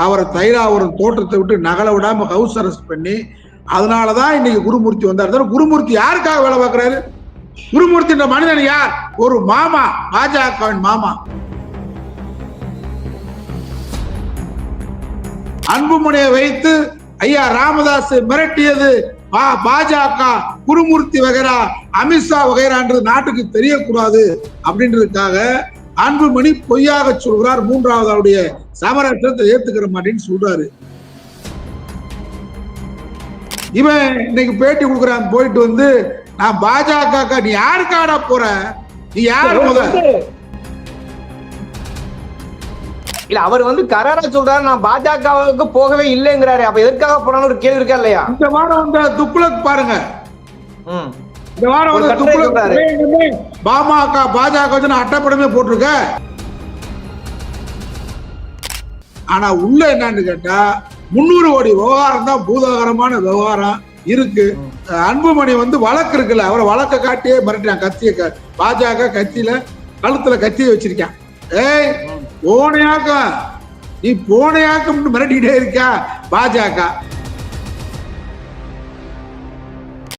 அவரை தைலாவரம் தோட்டத்தை விட்டு நகல விடாம ஹவுஸ் அரெஸ்ட் பண்ணி, அதனாலதான் இன்னைக்கு குருமூர்த்தி வந்தார். குருமூர்த்தி யாருக்காக வேலை பார்க்கிறாரு? குருமூர்த்தி என்ற மனிதன் யார்? ஒரு மாமா, பாஜகவின் மாமா. அன்புமணியை வைத்து ஐயா ராமதாஸ் மிரட்டியது பாஜக, குருமூர்த்தி வகைரா, அமித்ஷா வகைரான்றது நாட்டுக்கு தெரியக்கூடாது அப்படின்றதுக்காக அன்புமணி பொய்யாக சொல்கிறார். மூன்றாவது அவருடைய சமரசத்தை ஏத்துக்கிற மாட்டேன்னு சொல்றாரு. இவன் இன்னைக்கு பேட்டி கொடுக்குறான், போயிட்டு வந்து நான் பாஜக, நீ யாருக்காடா போற? நீ யாரு? இல்ல அவர் வந்து கராரா சொல்றாரு நான் பாஜகவுக்கு போகவே இல்லைங்கிறாரு. அப்ப எதற்காக போனாலும் ஒரு கேள்வி இருக்கா இல்லையா? இந்த வாரம் வந்து துக்ளக் பாருங்க, இந்த வாரம் வந்து துக்ளக் பாமக பாஜக அட்டப்படமே போட்டிருக்க. ஆனா உள்ள என்னன்னு கேட்டா 300 கோடி விவகாரம் தான் பூதாகரமான விவகாரம் இருக்கு. அன்புமணி வந்து வழக்கு இருக்குல்ல, அவரை வழக்க காட்டியே மிரட்டான். கத்திய பாஜக கத்தியில கழுத்துல கத்திய வச்சிருக்கான். ஏய் போனையாக்க, நீ போனையாக்க மிரட்டிக்கிட்டே இருக்கா பாஜக.